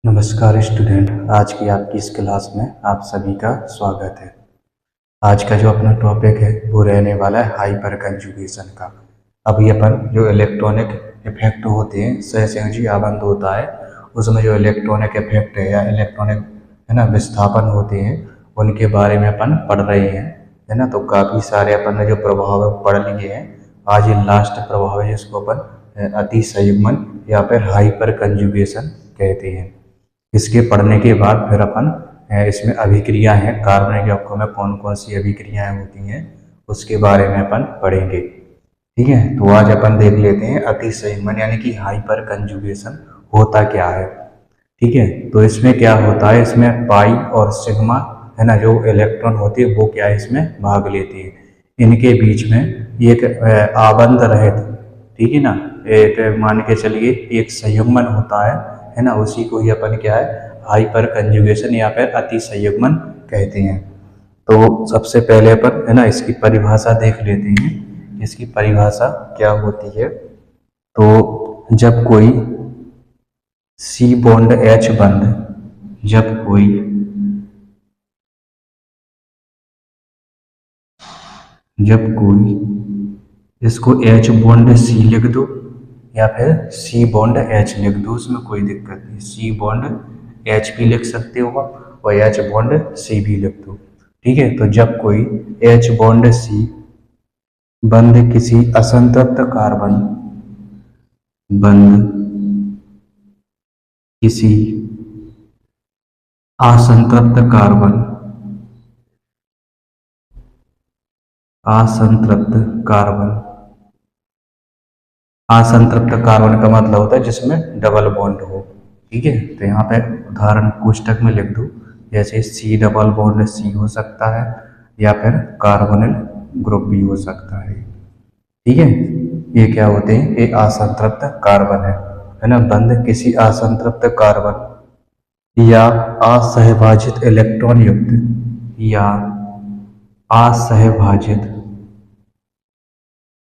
नमस्कार स्टूडेंट, आज की आपकी इस क्लास में आप सभी का स्वागत है। आज का जो अपना टॉपिक है वो रहने वाला है हाइपर कंजुगेशन का। अभी अपन जो इलेक्ट्रॉनिक इफेक्ट होते हैं, सहसंयोजी आबंध होता है, उसमें जो इलेक्ट्रॉनिक इफेक्ट है या इलेक्ट्रॉनिक है ना विस्थापन होते हैं, उनके बारे में अपन पढ़ रहे हैं, है ना। तो काफ़ी सारे अपन ने जो प्रभाव पढ़ लिए हैं। आज ये लास्ट प्रभाव है जिसको अपन अति संयुग्मन या फिर हाइपर कंजुगेशन कहते हैं। इसके पढ़ने के बाद फिर अपन इसमें अभिक्रिया हैं, कार्बनिक यौगिकों में कौन कौन सी अभिक्रियाएं होती हैं उसके बारे में अपन पढ़ेंगे। ठीक है, तो आज अपन देख लेते हैं अति संयुग्मन यानी कि हाइपर कंजुगेशन होता क्या है। ठीक है, तो इसमें क्या होता है, इसमें पाई और सिग्मा है ना जो इलेक्ट्रॉन होती है वो क्या है इसमें भाग लेती है। इनके बीच में एक आबंध रहित, ठीक है ना, एक मान के चलिए एक संयुग्मन होता है ना। उसी को ही अपन क्या है हाइपर कंजुगेशन या फिर अति संयुग्मन कहते हैं। तो सबसे पहले अपन है ना इसकी परिभाषा देख लेते हैं। इसकी परिभाषा क्या होती है, तो जब कोई सी बॉन्ड एच बंध, जब कोई इसको एच बॉन्ड सी लिख दो या फिर सी बॉन्ड एच लिख दो, उसमें कोई दिक्कत नहीं। सी बॉन्ड एच भी लिख सकते हो और एच बॉन्ड सी भी लिख दो। ठीक है, तो जब कोई एच बॉन्ड सी बंध किसी असंतृप्त कार्बन, बंध किसी असंतृप्त कार्बन, असंतृप्त कार्बन, असंतृप्त कार्बन का मतलब होता है जिसमें डबल बॉन्ड हो। ठीक है, तो यहाँ पे उदाहरण कोष्टक में लिख दो, जैसे सी डबल बॉन्ड सी हो सकता है या फिर कार्बोनिल ग्रुप भी हो सकता है। ठीक है, ये क्या होते हैं, ये असंतृप्त कार्बन है ना। बंध किसी असंतृप्त कार्बन या असहभाजित इलेक्ट्रॉन युक्त या असहभाजित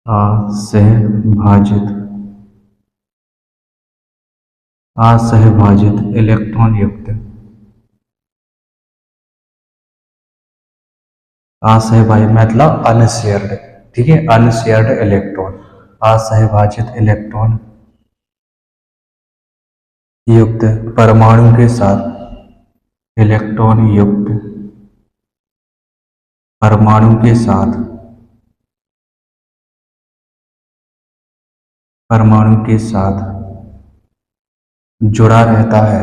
असहभाजित असहभाजित इलेक्ट्रॉन युक्त, असहभाजित मतलब अनशेयर्ड। ठीक है, अनशेयर्ड इलेक्ट्रॉन, असहभाजित इलेक्ट्रॉन युक्त परमाणु के साथ, इलेक्ट्रॉन युक्त परमाणु के साथ, परमाणु के साथ जुड़ा रहता है,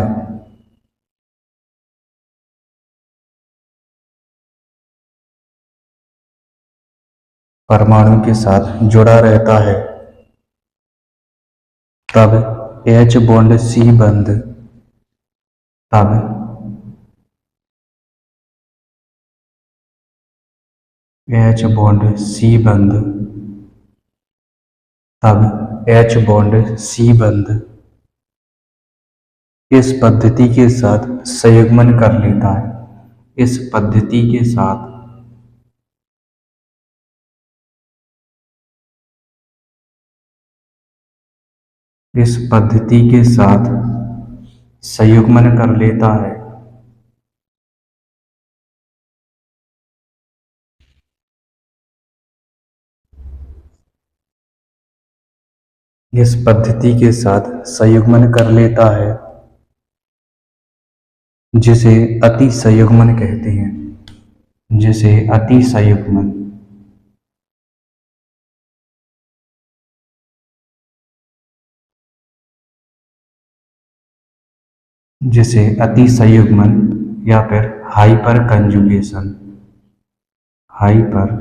परमाणु के साथ जुड़ा रहता है, तब एच बॉन्ड सी बंध, तब एच बॉन्ड सी बंध, तब एच बॉन्ड सी बंध इस पद्धति के साथ संयुग्मन कर लेता है। इस पद्धति के साथ इस पद्धति के साथ संयुग्मन कर लेता है। इस पद्धति के साथ संयुग्मन कर लेता है जिसे अति संयुग्मन कहते हैं, जिसे अति संयुग्मन, जिसे अति संयुग्मन या फिर hyper conjugation, hyper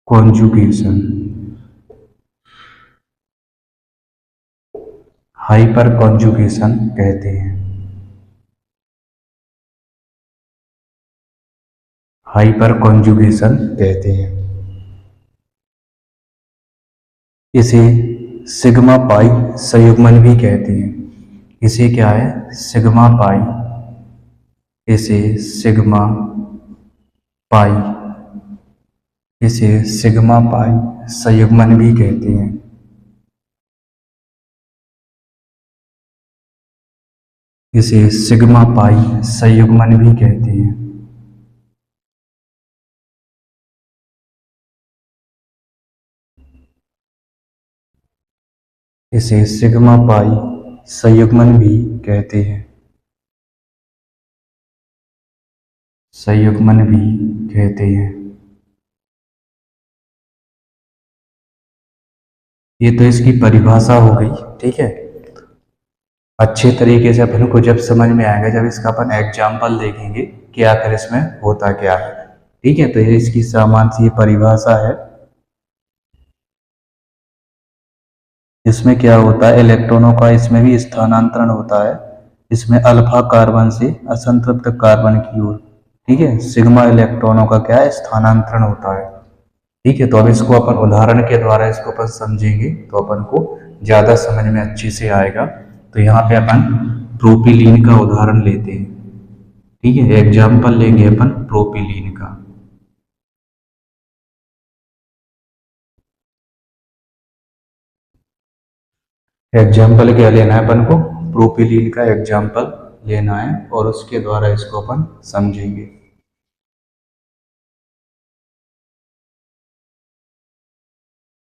conjugation, hyper conjugation कहते हैं। हाइपर कॉन्जुगेशन कहते हैं। इसे सिग्मा पाई संयुग्मन भी कहते हैं। इसे क्या है, सिग्मा पाई, इसे सिग्मा पाई, इसे सिग्मा पाई संयुग्मन भी कहते हैं। इसे सिग्मा पाई संयुग्मन भी कहते हैं। इसे सिग्मा पाई संयुग्मन भी कहते हैं। संयुग्मन भी कहते हैं। ये तो इसकी परिभाषा हो गई, ठीक है। अच्छे तरीके से अपन को जब समझ में आएगा, जब इसका अपन एग्जाम्पल देखेंगे कि आखिर इसमें होता क्या है, ठीक है। तो ये इसकी सामान्य सी परिभाषा है। इसमें क्या होता है, इलेक्ट्रॉनों का इसमें भी स्थानांतरण होता है। इसमें अल्फा कार्बन से असंतृप्त कार्बन की ओर, ठीक है, सिग्मा इलेक्ट्रॉनों का क्या है, स्थानांतरण होता है, ठीक है। तो अब इसको अपन उदाहरण के द्वारा इसको अपन समझेंगे तो अपन को ज्यादा समझ में अच्छे से आएगा। तो यहाँ पे अपन प्रोपिलीन का उदाहरण लेते हैं, ठीक है। एग्जाम्पल लेंगे अपन प्रोपिलीन का। एग्जाम्पल क्या लेना है अपन को, प्रोपिलीन का एग्जाम्पल लेना है और उसके द्वारा इसको अपन समझेंगे।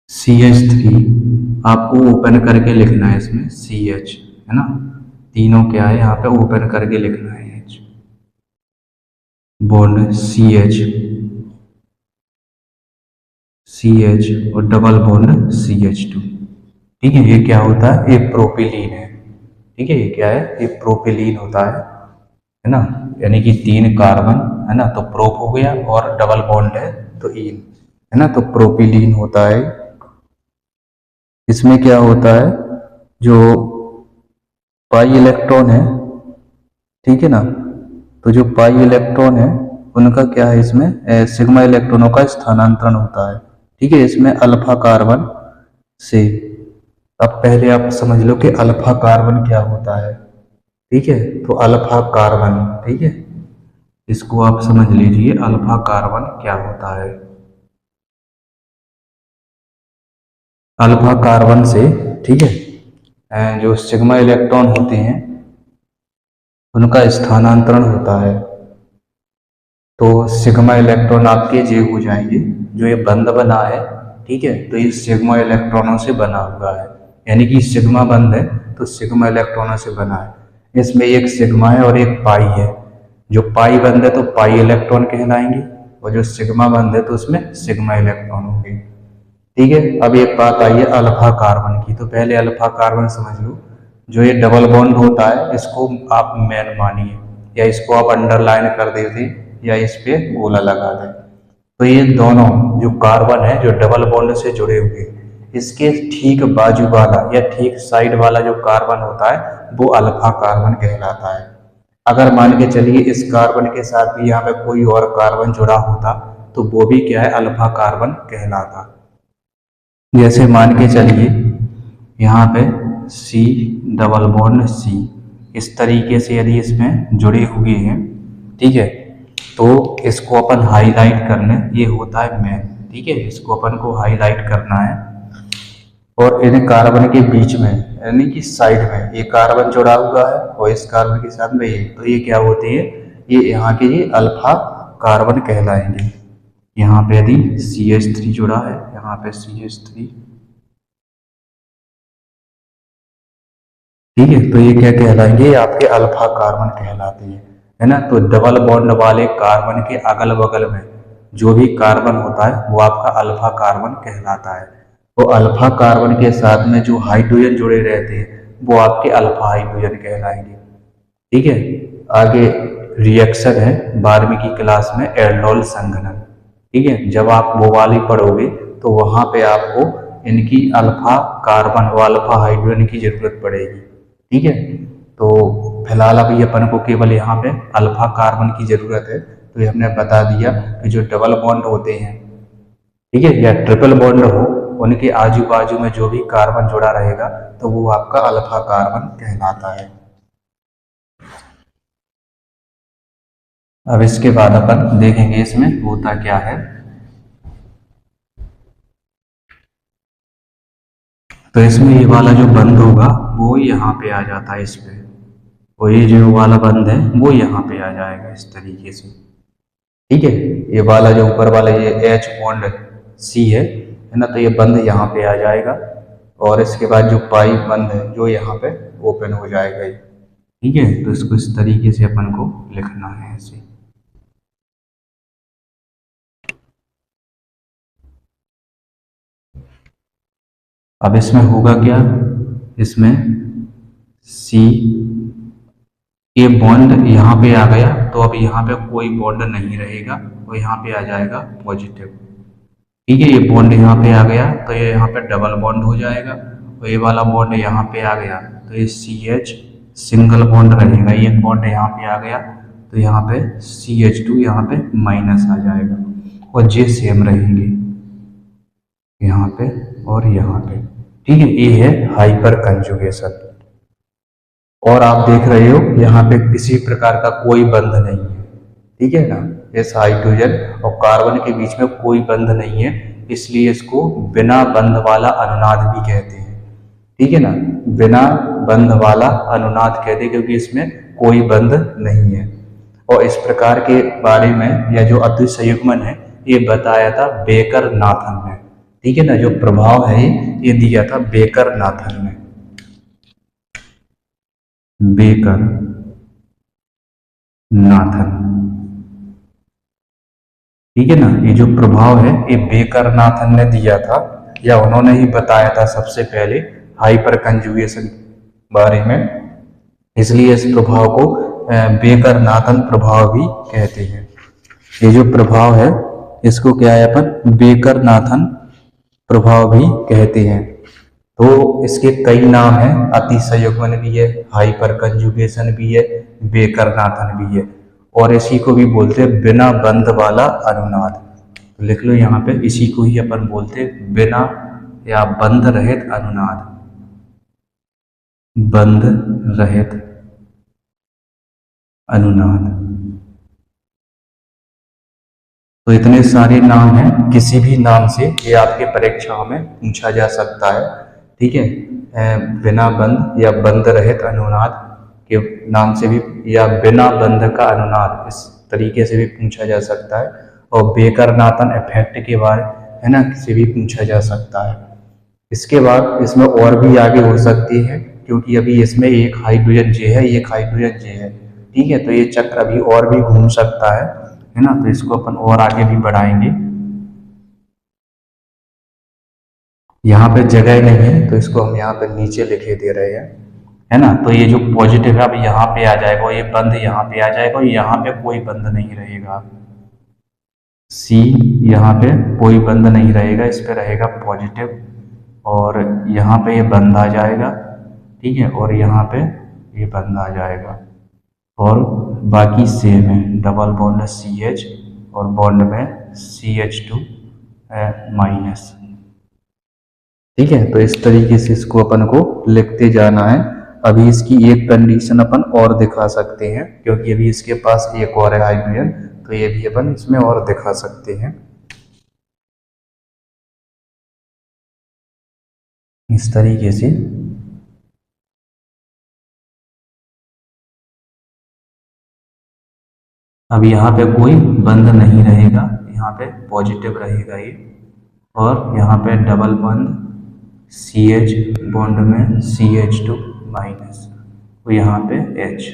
CH3 आपको ओपन करके लिखना है, इसमें CH है ना, तीनों क्या है यहाँ पे ओपन करके लिखना है। H बॉन्ड CH और डबल बॉन्ड CH2, ठीक है। ये क्या होता है, ये प्रोपिलीन है, ठीक है। ये क्या है, ये प्रोपिलीन होता है ना, यानी कि 3 कार्बन है ना, तो प्रोप हो गया और डबल बॉन्ड है तो इन, है ना, तो प्रोपिलीन होता है। इसमें क्या होता है, जो पाई इलेक्ट्रॉन है, ठीक है ना, तो जो पाई इलेक्ट्रॉन है उनका क्या है, इसमें सिग्मा इलेक्ट्रॉनों का स्थानांतरण होता है, ठीक है। इसमें अल्फा कार्बन से, अब पहले आप समझ लो कि अल्फा कार्बन क्या होता है, ठीक है। तो अल्फा कार्बन, ठीक है, इसको आप समझ लीजिए अल्फा कार्बन क्या होता है। अल्फा कार्बन से, ठीक है, जो सिग्मा इलेक्ट्रॉन होते हैं उनका स्थानांतरण होता है। तो सिग्मा इलेक्ट्रॉन आपके जे हो जाएंगे, जो ये बंध बना है, ठीक है, तो ये सिग्मा इलेक्ट्रॉनों से बना हुआ है, यानी कि सिग्मा बंध है तो सिग्मा इलेक्ट्रॉनों से बना है। इसमें एक सिग्मा है और एक पाई है। जो पाई बंध है तो पाई इलेक्ट्रॉन कहलाएंगे और जो सिग्मा बंध है तो उसमें सिग्मा इलेक्ट्रॉन होंगे, ठीक है। अब एक बात आई है अल्फा कार्बन की, तो पहले अल्फा कार्बन समझ लो। जो ये डबल बॉन्ड होता है इसको आप मेन मानिए, या इसको आप अंडरलाइन कर देते या इस पे गोला लगा दें। तो ये दोनों जो कार्बन है जो डबल बॉन्ड से जुड़े हुए, इसके ठीक बाजू वाला या ठीक साइड वाला जो कार्बन होता है वो अल्फा कार्बन कहलाता है। अगर मान के चलिए इस कार्बन के साथ भी यहाँ पे कोई और कार्बन जुड़ा होता तो वो भी क्या है, अल्फा कार्बन कहलाता। जैसे मान के चलिए यहाँ पे C डबल बॉन्ड C, इस तरीके से यदि इसमें जुड़े हुए हैं, ठीक है, तो इसको अपन हाईलाइट करने, ये होता है मेन, ठीक है। इसको अपन को हाईलाइट करना है और इन कार्बन के बीच में यानी कि साइड में ये कार्बन जुड़ा हुआ है और इस कार्बन के साथ में ये, तो ये क्या होती है, ये यहाँ के ये अल्फा कार्बन कहलाएंगे। यहाँ पे यदि CH3 जुड़ा है, यहाँ पे CH3, ठीक है, तो ये क्या कहलाएंगे, ये आपके अल्फा कार्बन कहलाते हैं, है ना। तो डबल बॉन्ड वाले कार्बन के अगल बगल में जो भी कार्बन होता है वो आपका अल्फा कार्बन कहलाता है। तो अल्फा कार्बन के साथ में जो हाइड्रोजन जुड़े रहते हैं वो आपके अल्फा हाइड्रोजन कहलाएंगे, ठीक है। आगे रिएक्शन है 12वीं की क्लास में एल्डोल संघनन, ठीक है। जब आप वो वाली पढ़ोगे तो वहां पे आपको इनकी अल्फा कार्बन व अल्फा हाइड्रोजन की जरूरत पड़ेगी, ठीक है। तो फिलहाल अभी अपन को केवल यहाँ पे अल्फा कार्बन की जरूरत है। तो ये हमने बता दिया कि जो डबल बॉन्ड होते हैं, ठीक है, या ट्रिपल बॉन्ड हो, उनके आजू बाजू में जो भी कार्बन जुड़ा रहेगा तो वो आपका अल्फा कार्बन कहलाता है। अब इसके बाद अपन देखेंगे इसमें होता क्या है। तो इसमें ये वाला जो बंद होगा वो यहाँ पे आ जाता है इस पे, और ये जो वाला बंध है वो यहाँ पे आ जाएगा इस तरीके से। ठीक है, ये वाला जो ऊपर वाला ये H बॉन्ड C है ना, तो ये बंध यहाँ पे आ जाएगा और इसके बाद जो पाई बंध है जो यहाँ पे ओपन हो जाएगा ये। ठीक है, तो इसको इस तरीके से अपन को लिखना है ऐसे। अब इसमें होगा क्या, इसमें C ये बॉन्ड यहाँ पे आ गया तो अब यहाँ पे कोई बॉन्ड नहीं रहेगा और यहाँ पे आ जाएगा पॉजिटिव। ठीक है, ये बॉन्ड यहाँ पे आ गया तो ये यहाँ पे डबल बॉन्ड हो जाएगा और ये वाला बॉन्ड यहाँ पे आ गया तो ये CH सिंगल बॉन्ड रहेगा। ये बॉन्ड यहाँ पे आ गया तो यहाँ पे CH2 यहाँ पे माइनस आ जाएगा और J सेम रहेंगे यहाँ पे और यहाँ पे। ठीक है, ये है हाइपर कंजुगेशन। और आप देख रहे हो यहाँ पे किसी प्रकार का कोई बंध नहीं है। ठीक है ना, इस हाइड्रोजन और कार्बन के बीच में कोई बंध नहीं है, इसलिए इसको बिना बंध वाला अनुनाद भी कहते हैं। ठीक है ना, बिना बंध वाला अनुनाद कहते हैं क्योंकि इसमें कोई बंध नहीं है। और इस प्रकार के बारे में या जो अद्वितीय संयुग्मन है ये बताया था बेकर नाथन ने। ठीक है ना, जो प्रभाव है ये दिया था बेकर नाथन ने, बेकर नाथन। ठीक है ना, ये जो प्रभाव है ये बेकर नाथन ने दिया था या उन्होंने ही बताया था सबसे पहले हाइपर कंजुगेशन बारे में, इसलिए इस प्रभाव को बेकर नाथन प्रभाव भी कहते हैं। ये जो प्रभाव है इसको क्या है अपन बेकर नाथन प्रभाव भी कहते हैं। तो इसके कई नाम हैं, अतिसंयुग्मन भी है, हाइपर कंजुगेशन भी है, बेकर नाथन भी है और इसी को भी बोलते हैं बिना बंध वाला अनुनाद। तो लिख लो यहाँ पे, इसी को ही अपन बोलते हैं बिना या बंध रहित अनुनाद, बंध रहित अनुनाद। तो इतने सारे नाम हैं, किसी भी नाम से ये आपके परीक्षाओं में पूछा जा सकता है। ठीक है, बिना बंध या बंध रहित अनुनाद के नाम से भी या बिना बंध का अनुनाद इस तरीके से भी पूछा जा सकता है और बेकर नाथन इफेक्ट के बारे है ना से भी पूछा जा सकता है। इसके बाद इसमें और भी आगे हो सकती है क्योंकि अभी इसमें एक हाइड्रोजन J है, एक हाइड्रोजन J है। ठीक है, तो ये चक्र अभी और भी घूम सकता है ना, तो इसको अपन और आगे भी बढ़ाएंगे। यहाँ पे जगह नहीं है तो इसको हम यहाँ पे नीचे लिखे दे रहे हैं, है ना। तो ये जो पॉजिटिव है अब यहाँ पे आ जाएगा और ये बंध यहाँ पे आ जाएगा और यहाँ पे कोई बंध नहीं रहेगा। C यहाँ पे कोई बंध नहीं रहेगा, इस पे रहेगा पॉजिटिव और यहाँ पे ये बंध आ जाएगा। ठीक है, और यहाँ पे ये बंध आ जाएगा और बाकी सेम है, डबल बॉन्ड CH और बॉन्ड में CH2 माइनस। ठीक है, तो इस तरीके से इसको अपन को लिखते जाना है। अभी इसकी एक कंडीशन अपन और दिखा सकते हैं क्योंकि अभी इसके पास एक और है हाइड्रोजन, तो ये भी अपन इसमें और दिखा सकते हैं इस तरीके से। अब यहाँ पे कोई बंध नहीं रहेगा, यहाँ पे पॉजिटिव रहेगा ये और यहाँ पे डबल बंध CH बॉन्ड में CH2 माइनस और यहाँ पे H।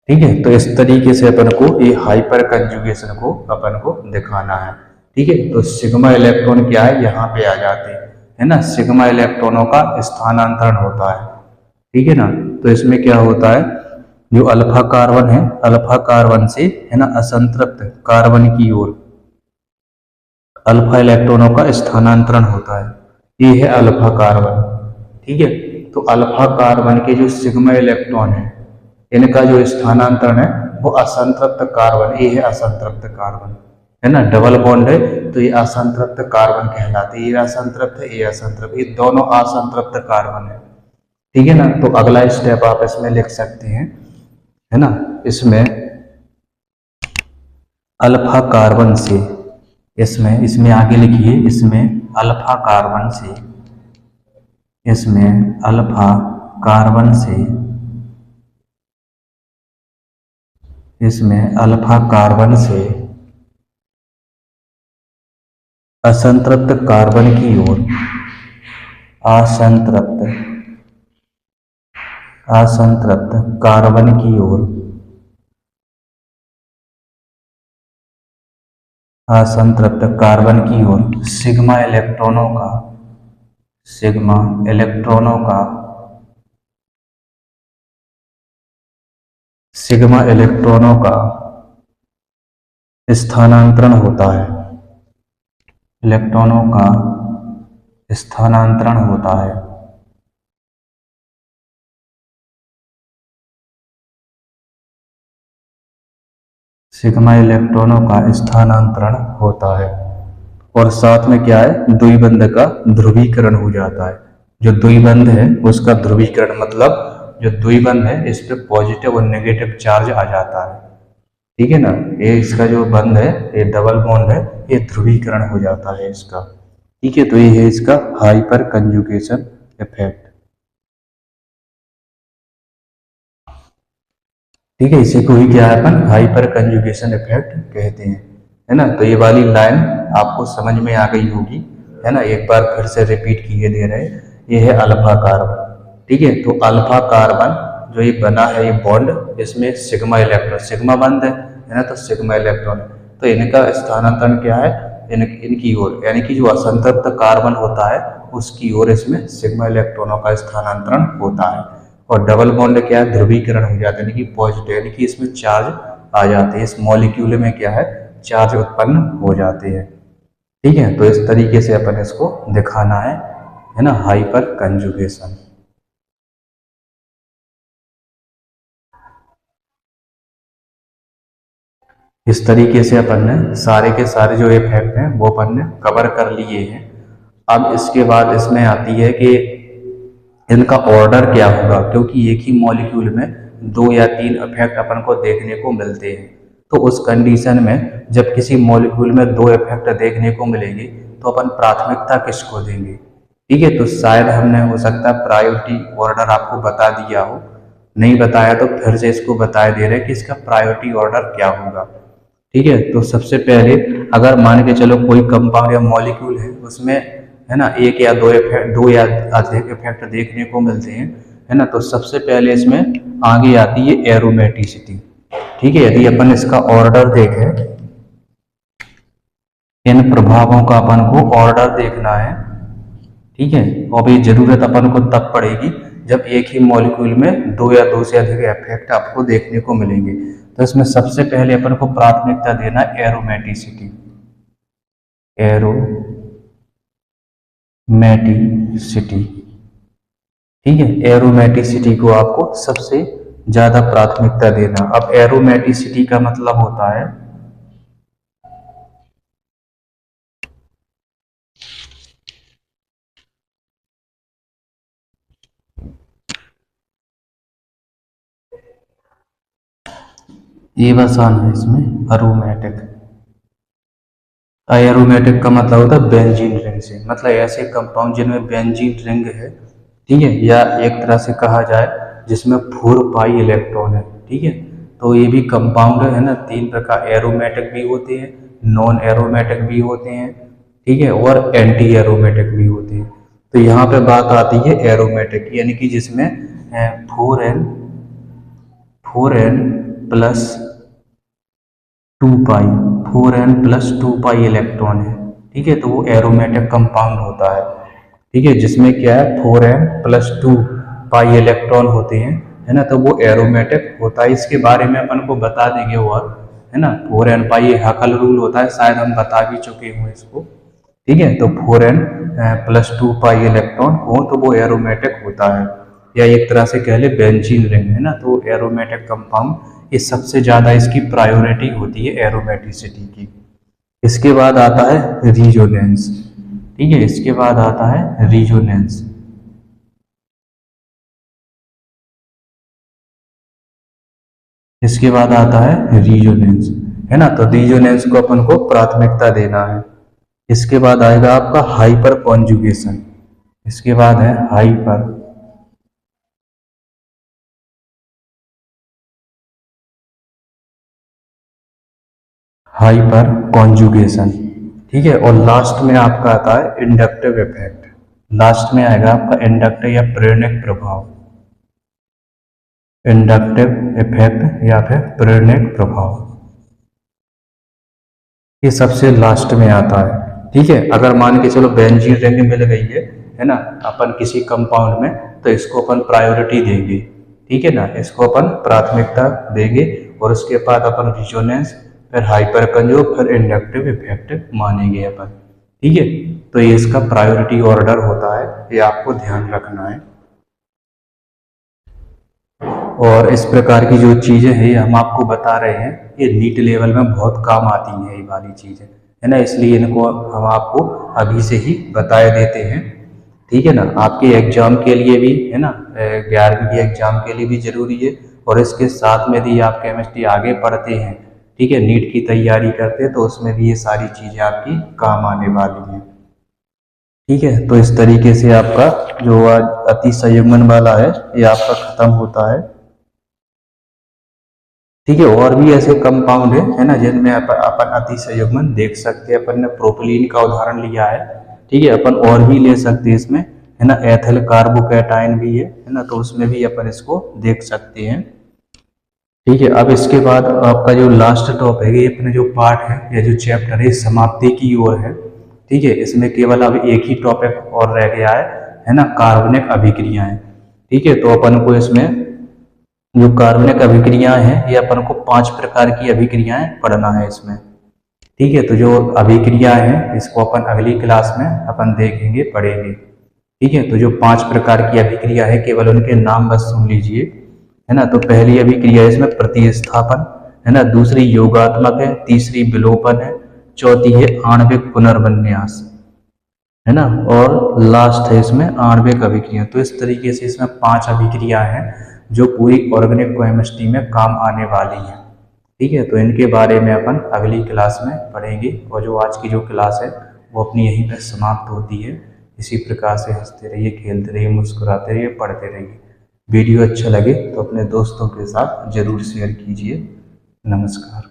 ठीक है, तो इस तरीके से अपन को ये हाइपर कंजुगेशन को अपन को दिखाना है। ठीक है, तो सिग्मा इलेक्ट्रॉन क्या है यहाँ पे आ जाते हैं, है ना। सिग्मा इलेक्ट्रॉनों का स्थानांतरण होता है। ठीक है ना, तो इसमें क्या होता है, जो अल्फा कार्बन है, अल्फा कार्बन से है ना असंतृप्त कार्बन की ओर अल्फा इलेक्ट्रॉनों का स्थानांतरण होता है। ये है अल्फा कार्बन। ठीक है, तो अल्फा कार्बन के जो सिग्मा इलेक्ट्रॉन है इनका जो स्थानांतरण है वो असंतृप्त कार्बन, ये है असंतृप्त कार्बन, है ना। डबल बॉन्ड है तो ये असंतृप्त कार्बन कहलाते हैं, ये असंतृप्त है, ये असंतृप्त, ये दोनों असंतृप्त कार्बन है। ठीक है ना, तो अगला स्टेप आप इसमें लिख सकते हैं, है ना। इसमें अल्फा कार्बन से इसमें आगे लिखिए, इसमें अल्फा कार्बन से, इसमें अल्फा कार्बन से इसमें अल्फा कार्बन से असंतृप्त कार्बन की ओर असंतृप्त असंतृप्त कार्बन की ओर असंतृप्त कार्बन की ओर सिग्मा इलेक्ट्रॉनों का स्थानांतरण होता है। इलेक्ट्रॉनों का स्थानांतरण होता है। सिग्मा इलेक्ट्रॉनों का स्थानांतरण होता है और साथ में क्या है, द्विबंध का ध्रुवीकरण हो जाता है। जो द्विबंध है उसका ध्रुवीकरण मतलब जो द्विबंध है इस पे पॉजिटिव और नेगेटिव चार्ज आ जाता है। ठीक है ना, ये इसका जो बंध है, ये डबल बॉन्ड है, ये ध्रुवीकरण हो जाता है इसका। ठीक है, तो ये है इसका हाइपर कंजुगेशन इफेक्ट। ठीक है, इसी को ही क्या है अपन हाइपर कंजुगेशन इफेक्ट कहते हैं, है ना। तो ये वाली लाइन आपको समझ में आ गई होगी, है ना। एक बार फिर से रिपीट किए दे रहे हैं, ये है अल्फा कार्बन। ठीक है, तो अल्फा कार्बन जो ये बना है, ये बॉन्ड, इसमें सिग्मा इलेक्ट्रॉन, सिग्मा बंद है ना, तो सिग्मा इलेक्ट्रॉन, तो इनका स्थानांतरण क्या है, इनकी ओर, यानी कि जो असंतृप्त कार्बन होता है उसकी ओर इसमें सिग्मा इलेक्ट्रॉनों का स्थानांतरण होता है। और डबल बॉन्ड क्या है, ध्रुवीकरण हो जाता है, यानी कि पॉजिटिव, यानी कि इसमें चार्ज आ जाते हैं, इस मॉलिक्यूल में क्या है, चार्ज उत्पन्न हो जाते हैं। ठीक है, तो इस तरीके से अपन इसको दिखाना है ना, हाइपर कंजुगेशन। इस तरीके से अपन ने सारे के सारे जो इफेक्ट हैं वो अपन ने कवर कर लिए हैं। अब इसके बाद इसमें आती है कि इनका ऑर्डर क्या होगा, क्योंकि एक ही मॉलिक्यूल में दो या तीन इफेक्ट अपन को देखने को मिलते हैं। तो उस कंडीशन में जब किसी मॉलिक्यूल में दो इफेक्ट देखने को मिलेंगे तो अपन प्राथमिकता किसको देंगे। ठीक है, तो शायद हमने हो सकता है प्रायोरिटी ऑर्डर आपको बता दिया हो, नहीं बताया तो फिर से इसको बता दे रहे हैं कि इसका प्रायोरिटी ऑर्डर क्या होगा। ठीक है, तो सबसे पहले अगर मान के चलो कोई कंपाउंड या मॉलिक्यूल है, उसमें है ना एक या दो इफेक्ट, दो या अधिक इफेक्ट देखने को मिलते हैं, है ना, तो सबसे पहले इसमें आगे आती है एरोमेटिसिटी। ठीक है, यदि अपन इसका ऑर्डर देखें, इन प्रभावों का अपन को ऑर्डर देखना है। ठीक है, और भी जरूरत अपन को तब पड़ेगी जब एक ही मॉलिक्यूल में दो या दो से अधिक इफेक्ट आपको देखने को मिलेंगे। तो इसमें सबसे पहले अपन को प्राथमिकता देना एरोमेटिसिटी, एरोमेटिसिटी। ठीक है, एरोमेटिसिटी को आपको सबसे ज्यादा प्राथमिकता देना। अब एरोमेटिसिटी का मतलब होता है ये बस आना है इसमें अरोमेटिक। एरोमेटिक का मतलब होता है बेंजीन रिंग से, मतलब ऐसे कंपाउंड जिनमें बेंजीन रिंग है। ठीक है, या एक तरह से कहा जाए जिसमें 4 पाई इलेक्ट्रॉन है। ठीक है, तो ये भी कंपाउंड है ना, तीन प्रकार, एरोमेटिक भी होते हैं, नॉन एरोमेटिक भी होते हैं, ठीक है, और एंटी एरोमेटिक भी होते हैं। तो यहाँ पे बात आती है एरोमेटिक, यानी कि जिसमें 4n प्लस 2 पाई, 4n+2 पाई इलेक्ट्रॉन है। ठीक है, तो वो एरोमेटिक कंपाउंड होता है। ठीक है, जिसमें क्या है 4n+2 पाई इलेक्ट्रॉन होते हैं, है ना, तो वो एरोमेटिक होता है। इसके बारे में अपन को बता देंगे, और है ना 4n पाई हकल रूल होता है, शायद हम बता भी चुके हों इसको। ठीक है, तो 4n+2 पाई इलेक्ट्रॉन हो तो वो एरोमेटिक होता है, या एक तरह से कह ले बेंजीन रिंग, है ना, तो एरोमेटिक कंपाउंड ये सबसे ज्यादा इसकी प्रायोरिटी होती है एरोमेटिसिटी की। इसके बाद आता है रिजोनेंस। ठीक है, इसके बाद आता है रिजोनेंस। इसके बाद आता है रिजोनेंस, है ना, तो रिजोनेंस को अपन को प्राथमिकता देना है। इसके बाद आएगा आपका हाइपर कॉन्जुगेशन। इसके बाद है हाइपर हाइपर कॉन्जुगेशन। ठीक है, और लास्ट में आपका आता है इंडक्टिव इफेक्ट। लास्ट में आएगा आपका इंडक्टिव या प्रेरणिक प्रभाव, इंडक्टिव इफेक्ट या फिर प्रेरणिक प्रभाव, ये सबसे लास्ट में आता है। ठीक है, अगर मान के चलो बेंजीन रिंग मिल गई है ना, अपन किसी कंपाउंड में, तो इसको अपन प्रायोरिटी देंगे। ठीक है ना, इसको अपन प्राथमिकता देंगे और उसके बाद अपन रिजोनेंस, फिर हाइपर कंजूग, फिर इंडक्टिव इफेक्ट मानेंगे अपन। ठीक है, तो ये इसका प्रायोरिटी ऑर्डर होता है, ये आपको ध्यान रखना है। और इस प्रकार की जो चीज़ें हैं हम आपको बता रहे हैं, ये नीट लेवल में बहुत काम आती हैं ये वाली चीज़ें, है ना, इसलिए इनको हम आपको अभी से ही बताए देते हैं। ठीक है ना, आपके एग्जाम के लिए भी, है ना, 11वीं के एग्जाम के लिए भी जरूरी है। और इसके साथ में यदि आप केमिस्ट्री आगे पढ़ते हैं, ठीक है, नीट की तैयारी करते हैं, तो उसमें भी ये सारी चीज़ें आपकी काम आने वाली हैं। ठीक है, तो इस तरीके से आपका जो आज अति संयुग्मन वाला है ये आपका खत्म होता है। ठीक है, और भी ऐसे कंपाउंड है ना, जिनमें अपन अति संयुग्मन देख सकते हैं। अपन ने प्रोपिलीन का उदाहरण लिया है। ठीक है, अपन और भी ले सकते हैं इसमें, है ना, एथिल कार्बोकैटायन भी है ना, तो उसमें भी अपन इसको देख सकते हैं। ठीक है, अब इसके बाद आपका जो लास्ट टॉपिक है, ये अपने जो पार्ट है या जो चैप्टर है समाप्ति की ओर है। ठीक है, इसमें केवल अब एक ही टॉपिक और रह गया है ना, कार्बनिक अभिक्रियाएं। ठीक है, तो अपन को इसमें जो कार्बनिक अभिक्रियाएं हैं, ये अपन को 5 प्रकार की अभिक्रियाएं पढ़ना है इसमें। ठीक है, तो जो अभिक्रियाएं हैं इसको अपन अगली क्लास में अपन देखेंगे, पढ़ेंगे। ठीक है, तो जो 5 प्रकार की अभिक्रिया है, केवल उनके नाम बस सुन लीजिए, है ना। तो पहली अभिक्रिया इसमें प्रतिस्थापन, है ना, दूसरी योगात्मक है, तीसरी विलोपन है, चौथी है आणविक पुनर्विन्यास, है ना, और लास्ट है इसमें आणविक अभिक्रिया। तो इस तरीके से इसमें 5 अभिक्रिया हैं जो पूरी ऑर्गेनिक केमिस्ट्री में काम आने वाली हैं। ठीक है, तो इनके बारे में अपन अगली क्लास में पढ़ेंगे। और जो आज की जो क्लास है वो अपनी यहीं पर समाप्त होती है। इसी प्रकार से हंसते रहिए, खेलते रहिए, मुस्कुराते रहिए, पढ़ते रहिए। वीडियो अच्छा लगे तो अपने दोस्तों के साथ जरूर शेयर कीजिए। नमस्कार।